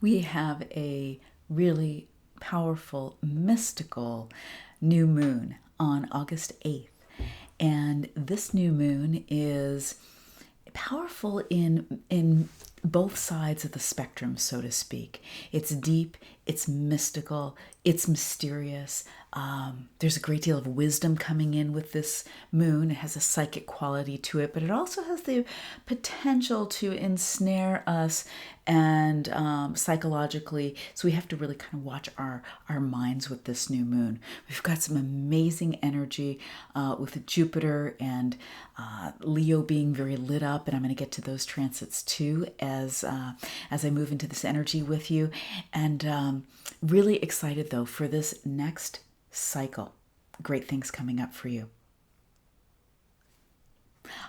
We have a really powerful, mystical new moon on August 8th. And this new moon is powerful in both sides of the spectrum, so to speak. It's deep, it's mystical, it's mysterious. There's a great deal of wisdom coming in with this moon. It has a psychic quality to it, but it also has the potential to ensnare us and psychologically. So we have to really kind of watch our minds with this new moon. We've got some amazing energy with Jupiter and Leo being very lit up, and I'm going to get to those transits too as I move into this energy with you. And really excited though for this next cycle. Great things coming up for you.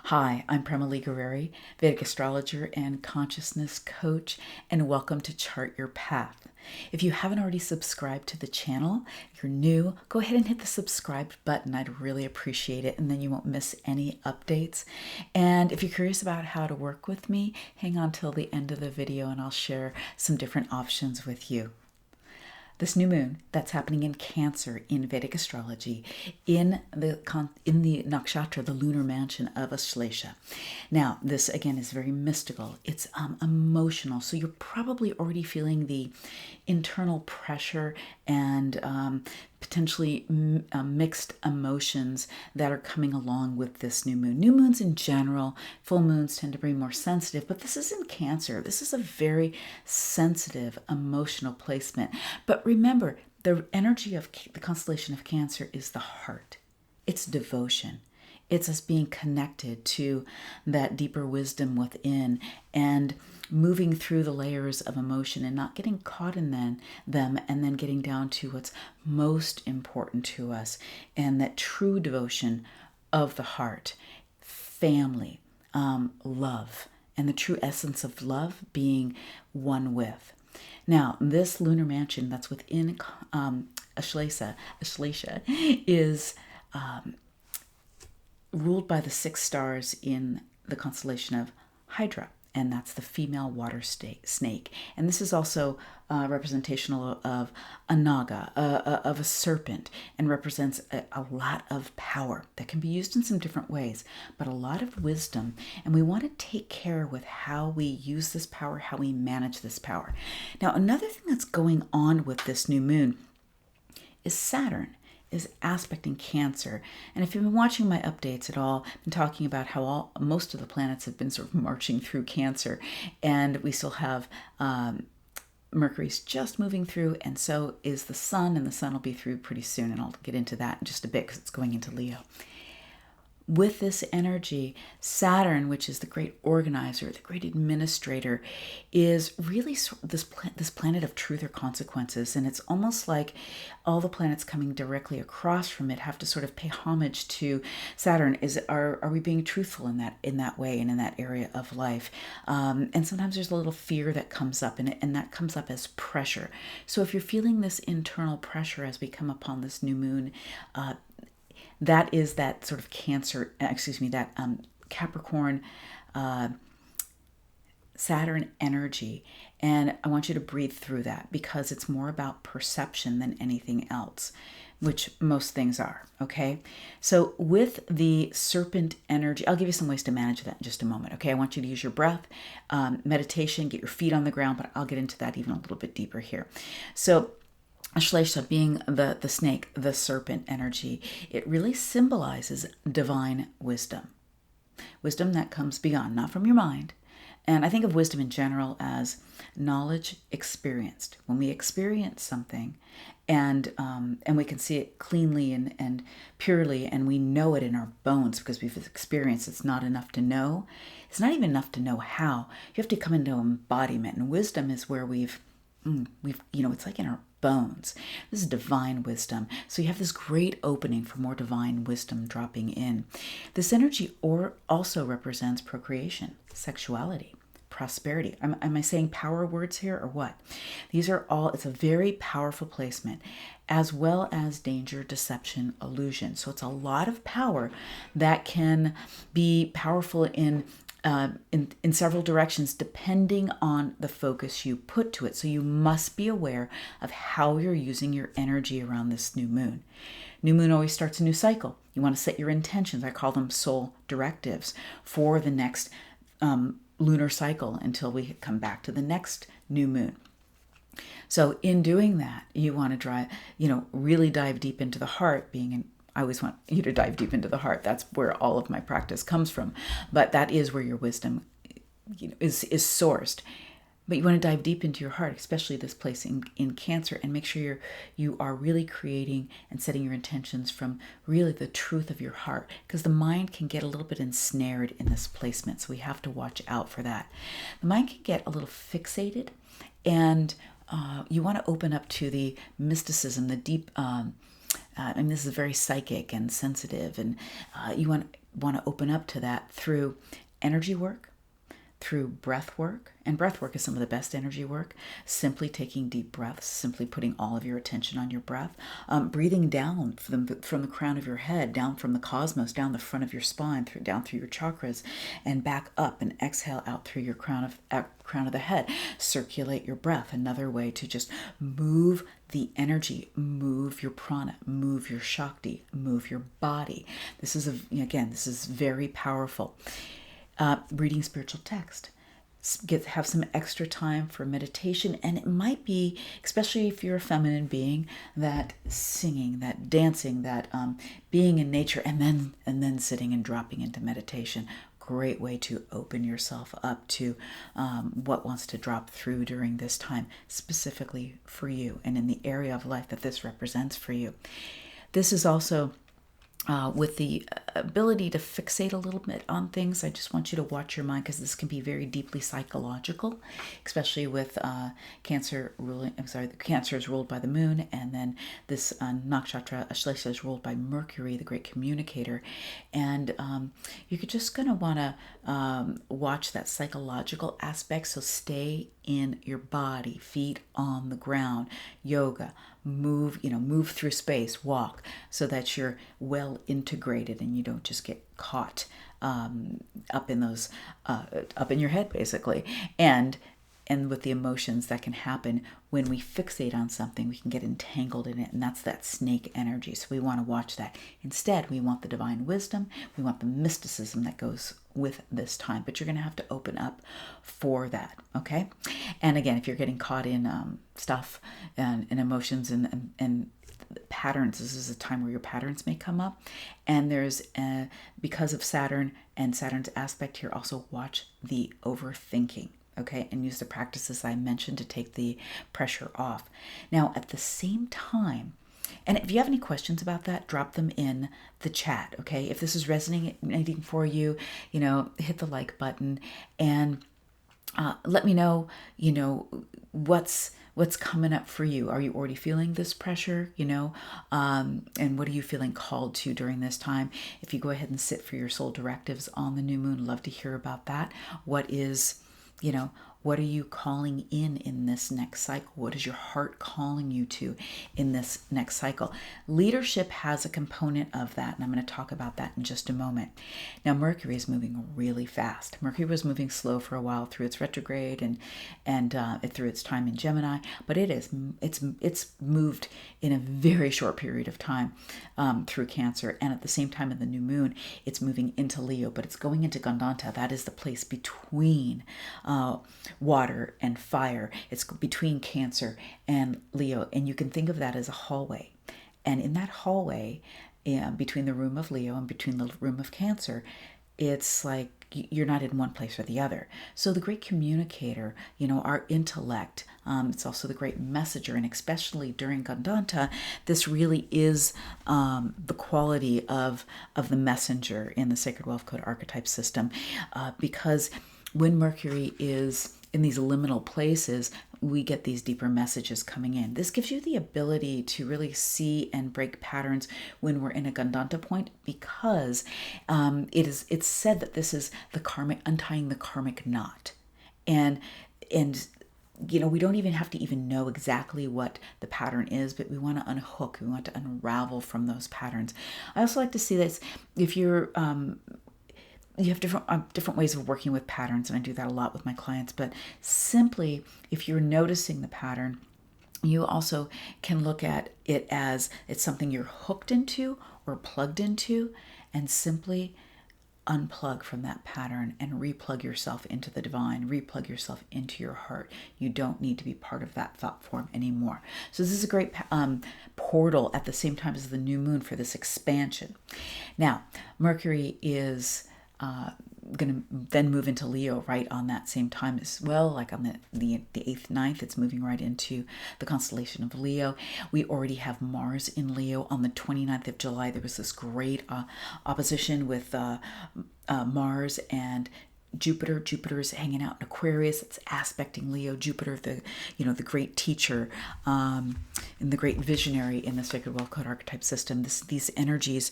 Hi, I'm Prema Guerreri, Vedic astrologer and consciousness coach, and welcome to Chart Your Path. If you haven't already subscribed to the channel, if you're new, go ahead and hit the subscribe button. I'd really appreciate it, and then you won't miss any updates. And if you're curious about how to work with me, hang on till the end of the video and I'll share some different options with you. This new moon that's happening in Cancer in Vedic astrology in the nakshatra, the lunar mansion of Ashlesha. Now, this again is very mystical. It's emotional, so you're probably already feeling the internal pressure and potentially mixed emotions that are coming along with this new moon. New moons in general, full moons tend to be more sensitive, but this is in Cancer. This is a very sensitive, emotional placement. But remember, the energy of the constellation of Cancer is the heart. It's devotion. It's us being connected to that deeper wisdom within and moving through the layers of emotion and not getting caught in them and then getting down to what's most important to us and that true devotion of the heart, family, love, and the true essence of love being one with. Now, this lunar mansion that's within Ashlesha is ruled by the 6 stars in the constellation of Hydra, and that's the female water snake. And this is also representational of a naga, of a serpent, and represents a lot of power that can be used in some different ways, but a lot of wisdom. And we want to take care with how we use this power, how we manage this power. Now, another thing that's going on with this new moon is Saturn is aspecting Cancer. And if you've been watching my updates at all, I've been talking about how most of the planets have been sort of marching through Cancer, and we still have Mercury's just moving through, and so is the Sun, and the Sun will be through pretty soon, and I'll get into that in just a bit because it's going into Leo. With this energy, Saturn, which is the great organizer, the great administrator, is really this planet of truth or consequences. And it's almost like all the planets coming directly across from it have to sort of pay homage to Saturn. Are we being truthful in that way and in that area of life? And sometimes there's a little fear that comes up, and that comes up as pressure. So if you're feeling this internal pressure as we come upon this new moon, that is that sort of Capricorn, Saturn energy. And I want you to breathe through that because it's more about perception than anything else, which most things are, okay? So with the serpent energy, I'll give you some ways to manage that in just a moment, okay? I want you to use your breath, meditation, get your feet on the ground, but I'll get into that even a little bit deeper here. So Ashlesha being the snake, the serpent energy, it really symbolizes divine wisdom. Wisdom that comes beyond, not from your mind. And I think of wisdom in general as knowledge experienced. When we experience something and we can see it cleanly and purely, and we know it in our bones because we've experienced, it's not enough to know. It's not even enough to know how. You have to come into embodiment. And wisdom is where we've it's like in our bones. This is divine wisdom. So you have this great opening for more divine wisdom dropping in. This energy also represents procreation, sexuality, prosperity. Am I saying power words here or what? These are all, it's a very powerful placement, as well as danger, deception, illusion. So it's a lot of power that can be powerful in in several directions depending on the focus you put to it. So you must be aware of how you're using your energy around this new moon. New moon always starts a new cycle. You want to set your intentions. I call them soul directives for the next lunar cycle until we come back to the next new moon. So in doing that, you want to really dive deep into the heart, I always want you to dive deep into the heart. That's where all of my practice comes from. But that is where your wisdom is sourced. But you want to dive deep into your heart, especially this place in Cancer, and make sure you are really creating and setting your intentions from really the truth of your heart, because the mind can get a little bit ensnared in this placement. So we have to watch out for that. The mind can get a little fixated, and you want to open up to the mysticism, the deep. And this is very psychic and sensitive, and you want to open up to that through energy work, through breath work. And breath work is some of the best energy work. Simply taking deep breaths, simply putting all of your attention on your breath, breathing down from the crown of your head, down from the cosmos, down the front of your spine, down through your chakras, and back up, and exhale out through your crown of the head. Circulate your breath. Another way to just move the energy, move your prana, move your shakti, move your body. This is very powerful. Reading spiritual text. Have some extra time for meditation, and it might be, especially if you're a feminine being, that singing, that dancing, that being in nature, and then sitting and dropping into meditation. Great way to open yourself up to what wants to drop through during this time, specifically for you and in the area of life that this represents for you. This is also with the ability to fixate a little bit on things. I just want you to watch your mind, because this can be very deeply psychological, especially with Cancer ruling. Cancer is ruled by the moon, and then this nakshatra Ashlesha is ruled by Mercury, the great communicator. And you're just going to want to watch that psychological aspect. So stay in your body, feet on the ground, yoga, move through space, walk, so that you're well integrated and you don't just get caught up in your head, basically. And with the emotions that can happen when we fixate on something, we can get entangled in it, and that's that snake energy. So we want to watch that. Instead, we want the divine wisdom, we want the mysticism that goes with this time, but you're going to have to open up for that, okay? And again, if you're getting caught in stuff and emotions and patterns, this is a time where your patterns may come up. And there's because of Saturn and Saturn's aspect here, also watch the overthinking. Okay, and use the practices I mentioned to take the pressure off. Now, at the same time, and if you have any questions about that, drop them in the chat, okay? If this is resonating for you, hit the like button and let me know, what's coming up for you. Are you already feeling this pressure, and what are you feeling called to during this time? If you go ahead and sit for your soul directives on the new moon, love to hear about that. What are you calling in this next cycle? What is your heart calling you to in this next cycle? Leadership has a component of that, and I'm going to talk about that in just a moment. Now, Mercury is moving really fast. Mercury was moving slow for a while through its retrograde and through its time in Gemini, but it's moved in a very short period of time through Cancer, and at the same time in the new moon, it's moving into Leo, but it's going into Gandanta. That is the place between water and fire. It's between Cancer and Leo, and you can think of that as a hallway. And in that hallway, between the room of Leo and between the room of Cancer, it's like you're not in one place or the other. So the great communicator, our intellect, it's also the great messenger, and especially during Gandanta, this really is the quality of the messenger in the Sacred Wealth Code archetype system, because when Mercury is in these liminal places, we get these deeper messages coming in. This gives you the ability to really see and break patterns when we're in a Gandanta point, because it's said that this is the karmic, untying the karmic knot. And we don't even have to even know exactly what the pattern is, but we want to unhook, we want to unravel from those patterns. I also like to see this if you're you have different ways of working with patterns, and I do that a lot with my clients. But simply, if you're noticing the pattern, you also can look at it as it's something you're hooked into or plugged into, and simply unplug from that pattern and replug yourself into the divine, replug yourself into your heart. You don't need to be part of that thought form anymore. So this is a great portal at the same time as the new moon for this expansion. Now, Mercury is going to then move into Leo right on that same time as well, like on the 8th, 9th, it's moving right into the constellation of Leo. We already have Mars in Leo on the 29th of July. There was this great opposition with Mars and Jupiter. Jupiter's hanging out in Aquarius. It's aspecting Leo. Jupiter, the great teacher, and the great visionary in the Sacred Wealth Code archetype system. These energies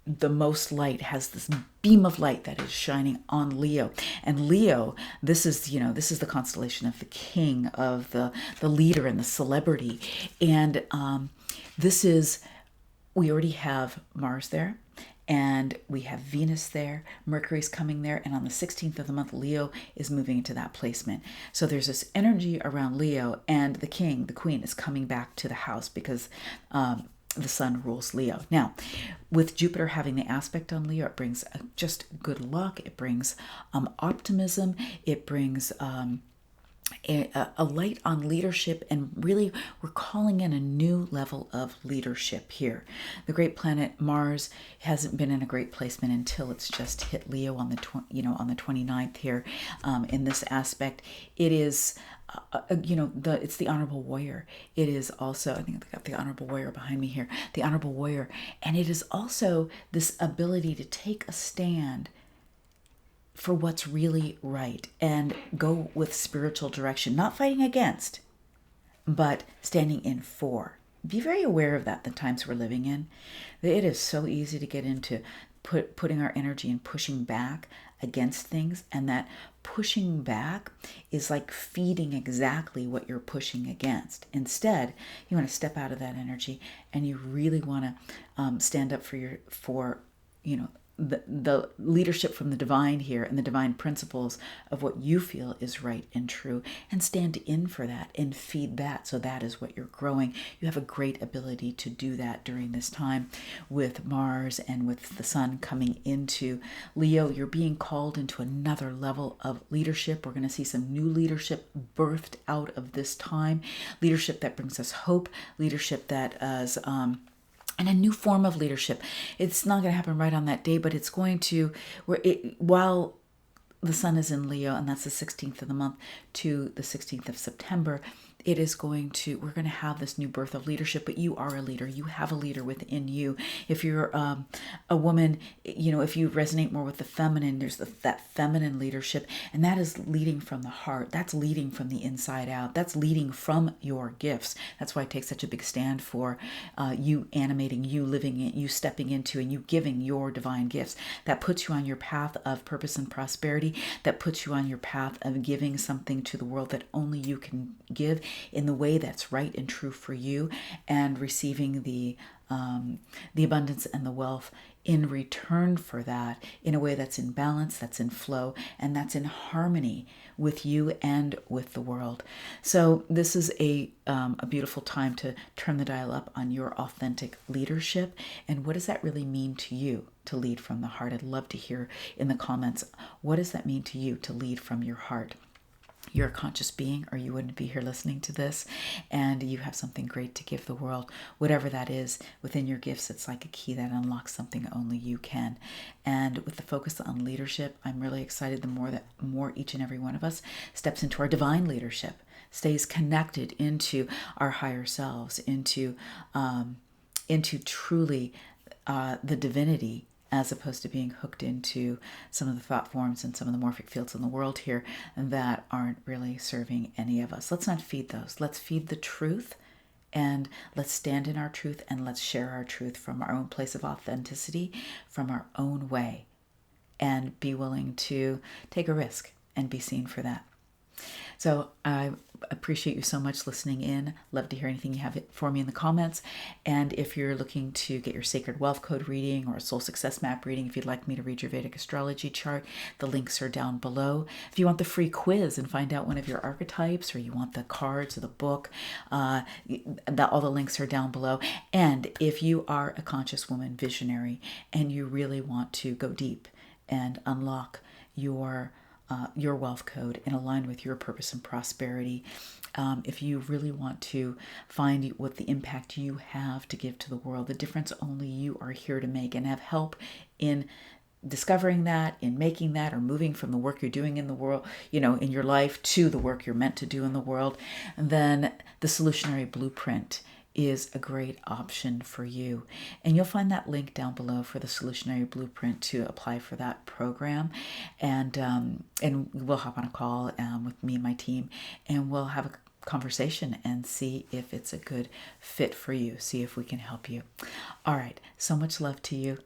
the most light, has this beam of light that is shining on Leo. And Leo, this is the constellation of the king, of the leader and the celebrity. And we already have Mars there, and we have Venus there, Mercury's coming there, and on the 16th of the month, Leo is moving into that placement. So there's this energy around Leo, and the king, the queen, is coming back to the house because the sun rules Leo. Now, with Jupiter having the aspect on Leo, it brings just good luck. It brings optimism. It brings a light on leadership, and really we're calling in a new level of leadership here. The great planet Mars hasn't been in a great placement until it's just hit Leo on the 29th here. In this aspect, it is it's the honorable warrior. It is also, I think I've got the honorable warrior behind me here, the honorable warrior, and it is also this ability to take a stand for what's really right and go with spiritual direction, not fighting against, but standing in for. Be very aware of that, the times we're living in. It is so easy to get into putting our energy and pushing back against things, and that pushing back is like feeding exactly what you're pushing against. Instead, you want to step out of that energy, and you really want to stand up for the leadership from the divine here, and the divine principles of what you feel is right and true, and stand in for that and feed that. So that is what you're growing. You have a great ability to do that during this time with Mars and with the sun coming into Leo. You're being called into another level of leadership. We're going to see some new leadership birthed out of this time, leadership that brings us hope, leadership that is and a new form of leadership. It's not going to happen right on that day, but it's going to, while the sun is in Leo, and that's the 16th of the month to the 16th of September, we're going to have this new birth of leadership. But you are a leader. You have a leader within you. If you're a woman, if you resonate more with the feminine, there's that feminine leadership, and that is leading from the heart. That's leading from the inside out. That's leading from your gifts. That's why I take such a big stand for you animating, you living it, you stepping into, and you giving your divine gifts. That puts you on your path of purpose and prosperity. That puts you on your path of giving something to the world that only you can give, in the way that's right and true for you, and receiving the abundance and the wealth in return for that, in a way that's in balance, that's in flow, and that's in harmony with you and with the world. So this is a beautiful time to turn the dial up on your authentic leadership. And what does that really mean to you to lead from the heart? I'd love to hear in the comments, what does that mean to you to lead from your heart? You're a conscious being, or you wouldn't be here listening to this, and you have something great to give the world. Whatever that is within your gifts, it's like a key that unlocks something only you can. And with the focus on leadership, I'm really excited the more each and every one of us steps into our divine leadership, stays connected into our higher selves, into truly the divinity, as opposed to being hooked into some of the thought forms and some of the morphic fields in the world here that aren't really serving any of us. Let's not feed those. Let's feed the truth, and let's stand in our truth, and let's share our truth from our own place of authenticity, from our own way, and be willing to take a risk and be seen for that. So I appreciate you so much listening in. Love to hear anything you have for me in the comments. And if you're looking to get your Sacred Wealth Code reading or a Soul Success Map reading, if you'd like me to read your Vedic astrology chart, the links are down below. If you want the free quiz and find out one of your archetypes, or you want the cards or the book, all the links are down below. And if you are a conscious woman visionary and you really want to go deep and unlock your wealth code and align with your purpose and prosperity, if you really want to find what the impact you have to give to the world, the difference only you are here to make, and have help in discovering that, in making that, or moving from the work you're doing in the world, in your life, to the work you're meant to do in the world, then the Solutionary Blueprint is a great option for you. And you'll find that link down below for the Solutionary Blueprint to apply for that program. And we'll hop on a call with me and my team, and we'll have a conversation and see if it's a good fit for you, see if we can help you. All right, so much love to you.